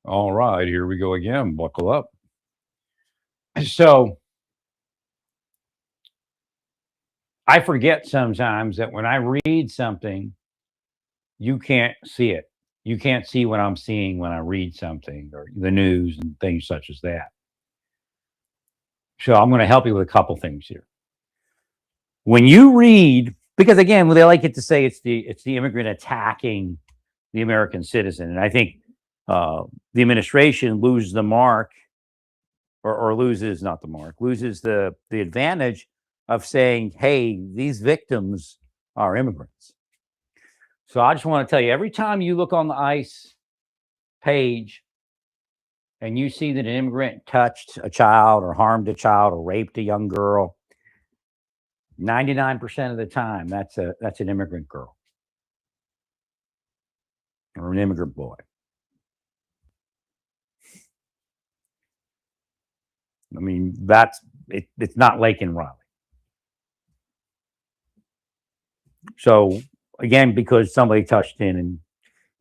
All right, here we go again. Buckle up. So I forget sometimes that when I read something, you can't see it. You can't see what I'm seeing when I read something or the news and things such as that. So I'm going to help you with a couple things here. When you read, because again, they like it to say it's the immigrant attacking the American citizen, and I think the administration loses the mark or loses not the mark, loses the advantage of saying, "Hey, these victims are immigrants." So I just want to tell you, every time you look on the ICE page and you see that an immigrant touched a child or harmed a child or raped a young girl, 99% of the time that's an immigrant girl or an immigrant boy. I mean, it's not Lake and Raleigh. So again, because somebody touched in and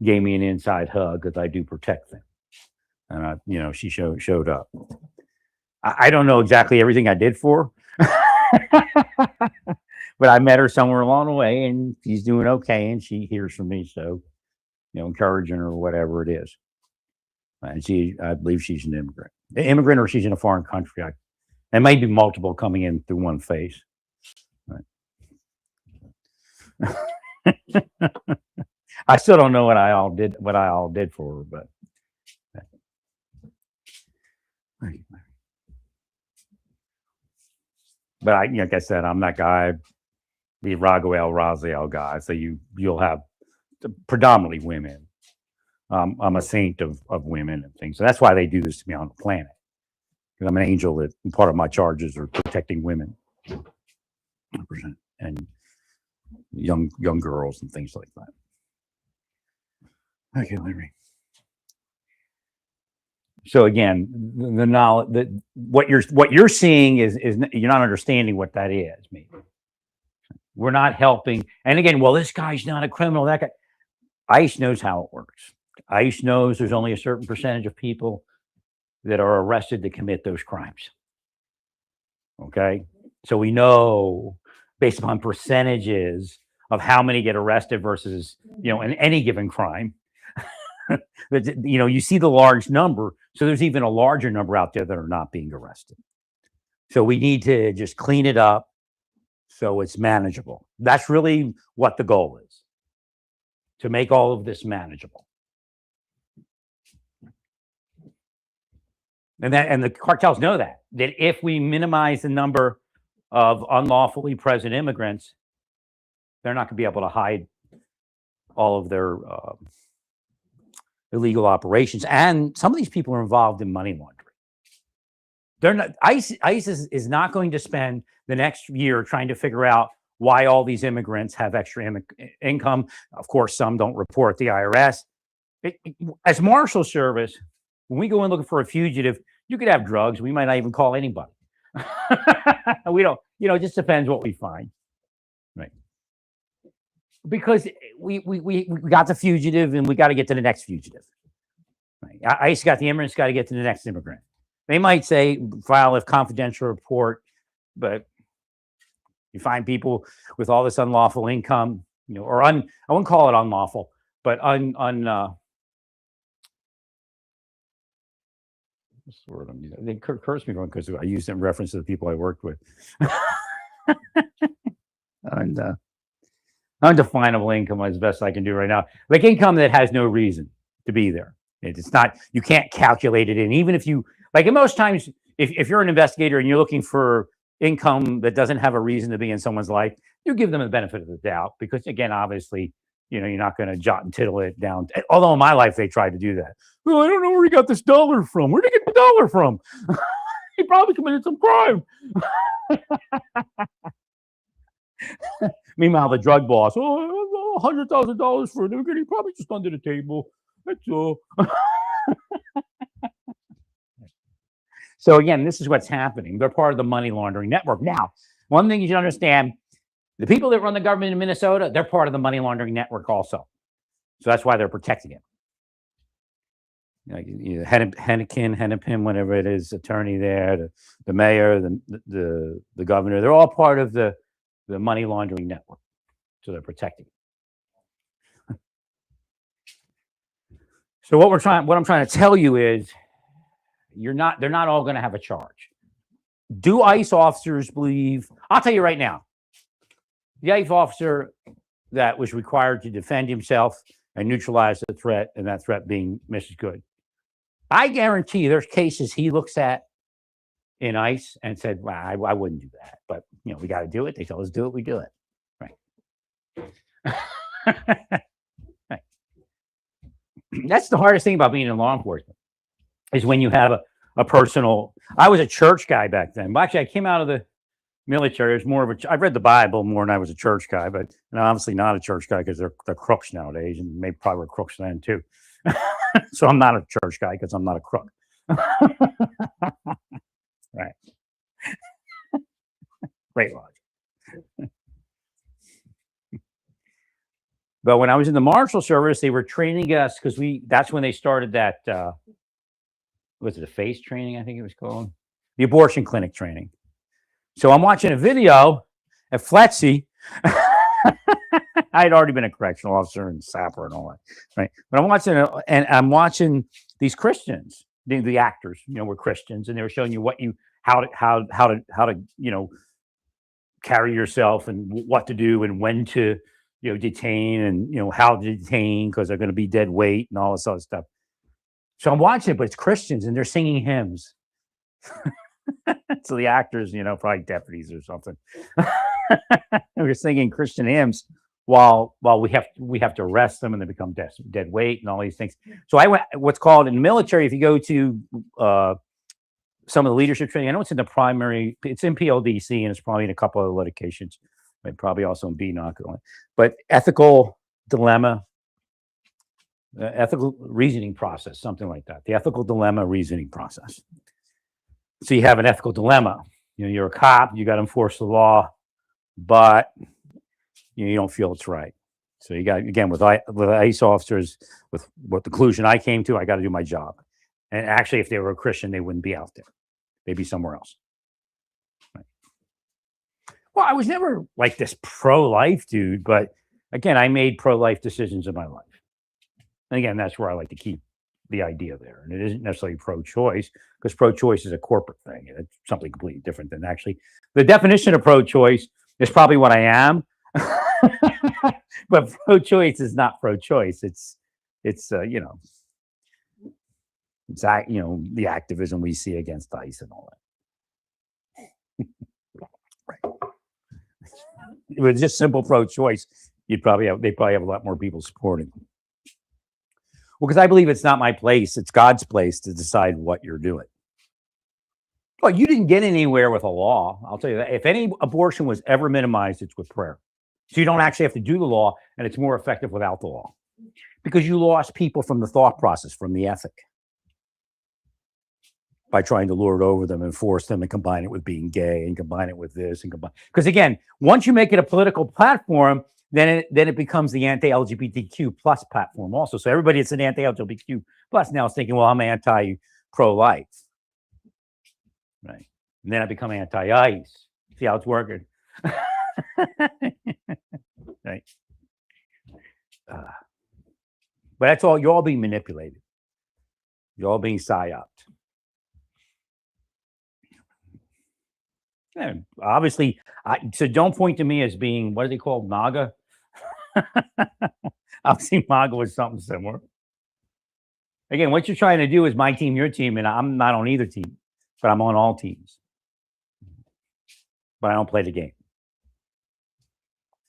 gave me an inside hug, because I do protect them, and she showed up. I don't know exactly everything I did for her, but I met her somewhere along the way, and she's doing okay, and she hears from me, so encouraging her or whatever it is. And I believe she's an immigrant, or she's in a foreign country. There may be multiple coming in through one face. I still don't know what I all did for her, but like I said, I'm that guy, the Raziel guy. So you'll have predominantly women. I'm a saint of women and things. So that's why they do this to me on the planet. Because I'm an angel that part of my charges are protecting women 100%, and young girls and things like that. Okay, let me. So again, the knowledge that what you're seeing is you're not understanding what that is. Maybe we're not helping. And again, well, this guy's not a criminal. That guy, ICE knows how it works. ICE knows there's only a certain percentage of people that are arrested to commit those crimes. Okay, so we know based upon percentages of how many get arrested versus in any given crime. But you see the large number, so there's even a larger number out there that are not being arrested. So we need to just clean it up so it's manageable. That's really what the goal is, to make all of this manageable. And the cartels know that if we minimize the number of unlawfully present immigrants, they're not going to be able to hide all of their illegal operations. And some of these people are involved in money laundering. They're not. ICE is not going to spend the next year trying to figure out why all these immigrants have extra income. Of course, some don't report the IRS. As Marshal Service, when we go in looking for a fugitive, you could have drugs. We might not even call anybody. We don't. It just depends what we find, right? Because we got the fugitive and we got to get to the next fugitive. Right? ICE got the immigrants, got to get to the next immigrant. They might say file a confidential report, but you find people with all this unlawful income, or I wouldn't call it unlawful, but what's the word I'm using? They curse me because I use it in reference to the people I worked with. And undefinable income is the best I can do right now. Like income that has no reason to be there. It's not, you can't calculate it in. Even if you, like in most times, if you're an investigator and you're looking for income that doesn't have a reason to be in someone's life, you give them the benefit of the doubt because, again, obviously, you're not going to jot and tittle it down. Although in my life, they tried to do that. Well, I don't know where he got this dollar from. Where did he get the dollar from? He probably committed some crime. Meanwhile, the drug boss, $100,000 for an immigrant. He probably just under the table. That's all. So again, this is what's happening. They're part of the money laundering network. Now, one thing you should understand, the people that run the government in Minnesota, they're part of the money laundering network also. So that's why they're protecting it. like, Hennepin, whatever it is, attorney there, the mayor, the governor. They're all part of the money laundering network, so they're protecting. So what I'm trying to tell you is, they're not all going to have a charge. Do ICE officers believe? I'll tell you right now, the ICE officer that was required to defend himself and neutralize the threat, and that threat being Mrs. Good, I guarantee you there's cases he looks at in ICE and said, well, I wouldn't do that. But, we got to do it. They tell us do it, we do it. Right. Right. That's the hardest thing about being in law enforcement, is when you have a personal. I was a church guy back then. Well, actually, I came out of the military. It was more of I read the Bible more than I was a church guy, but obviously not a church guy, because they're crooks nowadays, and maybe probably were crooks then too. So I'm not a church guy because I'm not a crook. Right. Great logic. But when I was in the Marshal Service, they were training us, because that's when they started that, was it a FACE training, I think it was called? The abortion clinic training. So I'm watching a video at FLETC. I had already been a correctional officer and sapper and all that, right? But I'm watching these Christians, the actors, were Christians, and they were showing you how to carry yourself, and what to do, and when to detain, and how to detain, because they're going to be dead weight and all this other stuff. So I'm watching it, but it's Christians, and they're singing hymns. So the actors, probably deputies or something, we're singing Christian hymns while we have to arrest them, and they become dead weight and all these things. So I went what's called in the military. If you go to some of the leadership training, I know it's in the primary, it's in PLDC, and it's probably in a couple of locations, and probably also in BNOC. But ethical dilemma, ethical reasoning process, something like that. The ethical dilemma reasoning process. So you have an ethical dilemma. You're a cop, you got to enforce the law, but you don't feel it's right. So you got, again, with ICE officers, with what the conclusion I came to, I got to do my job. And actually, if they were a Christian, they wouldn't be out there. They'd be somewhere else. Right. Well, I was never like this pro-life dude, but again, I made pro-life decisions in my life. And again, that's where I like to keep the idea there. And it isn't necessarily pro-choice, because pro-choice is a corporate thing. It's something completely different than actually the definition of pro-choice is probably what I am. But pro-choice is not pro-choice. It's the activism we see against ICE and all that. Right. If it was just simple pro-choice, they'd probably have a lot more people supporting them. Well, because I believe it's not my place, it's God's place to decide what you're doing. Well, you didn't get anywhere with a law. I'll tell you that. If any abortion was ever minimized, it's with prayer. So you don't actually have to do the law, and it's more effective without the law, because you lost people from the thought process, from the ethic, by trying to lord over them and force them and combine it with being gay and combine it with this and combine. Because again, once you make it a political platform, then it becomes the anti-LGBTQ plus platform also. So everybody that's an anti-LGBTQ plus now is thinking, well, I'm anti-pro-life, right? And then I become anti-ICE. See how it's working, right? But that's all. You're all being manipulated. You're all being psyoped. Yeah, obviously, so don't point to me as being, what are they called, MAGA? Obviously, MAGA was something similar. Again, what you're trying to do is my team, your team, and I'm not on either team, but I'm on all teams. But I don't play the game.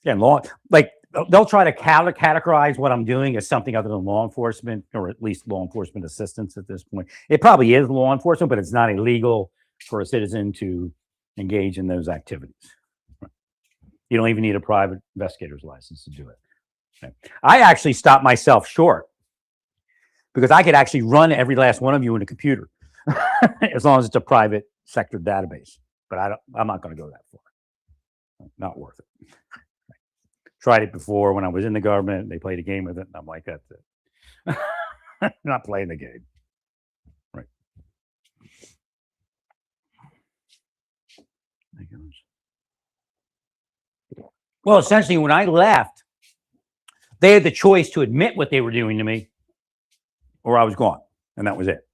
Again, they'll try to categorize what I'm doing as something other than law enforcement, or at least law enforcement assistance at this point. It probably is law enforcement, but it's not illegal for a citizen to engage in those activities. You don't even need a private investigator's license to do it. Okay. I actually stopped myself short, because I could actually run every last one of you in a computer as long as it's a private sector database. But I'm not going to go that far. Not worth it. Tried it before when I was in the government. They played a game with it, and I'm like, that's it. Not playing the game. Well, essentially, when I left, they had the choice to admit what they were doing to me, or I was gone, and that was it.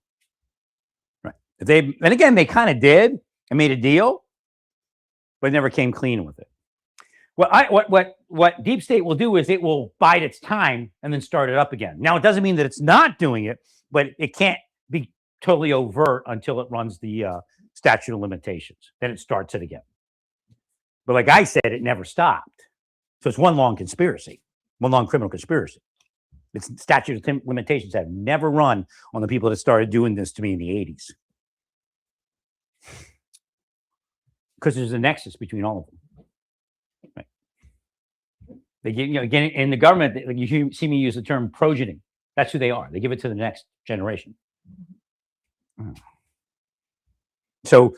Right? And again, they kind of did and made a deal, but never came clean with it. What deep state will do is it will bide its time and then start it up again. Now, it doesn't mean that it's not doing it, but it can't be totally overt until it runs the statute of limitations. Then it starts it again. But like I said, it never stopped. So it's one long conspiracy, one long criminal conspiracy. Its statute of limitations have never run on the people that started doing this to me in the 80s. Because there's a nexus between all of them. Right. They give, again, in the government, you see me use the term progeny. That's who they are. They give it to the next generation. So,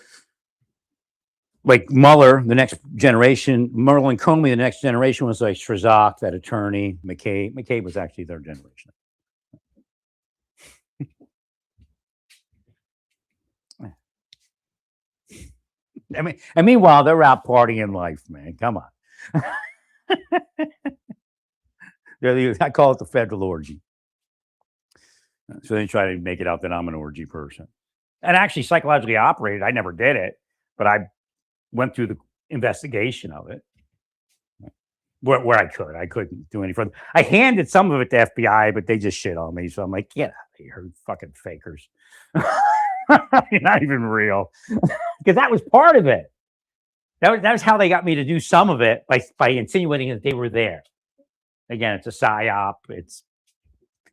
like Mueller, the next generation, Merlin Comey, the next generation was like Shrizak, that attorney. McCabe was actually their generation. I mean, and meanwhile, they're out partying life, man. Come on. I call it the federal orgy. So they try to make it out that I'm an orgy person. And actually, psychologically operated. I never did it, but I went through the investigation of it where I could. I couldn't do any further. I handed some of it to FBI, but they just shit on me. So I'm like, get out of here, fucking fakers. You're not even real. Because that was part of it. That was how they got me to do some of it by insinuating that they were there. Again, it's a psyop. It's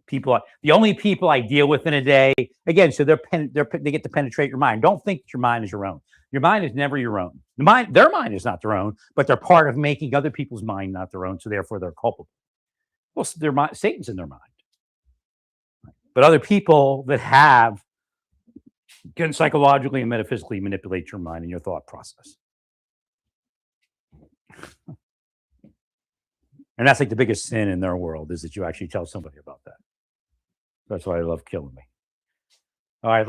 people. The only people I deal with in a day. Again, so they get to penetrate your mind. Don't think that your mind is your own. Your mind is never your own. Their mind is not their own, but they're part of making other people's mind not their own. So therefore, they're culpable. Well, Satan's in their mind. But other people that can psychologically and metaphysically manipulate your mind and your thought process. And that's like the biggest sin in their world, is that you actually tell somebody about that. That's why they love killing me. All right.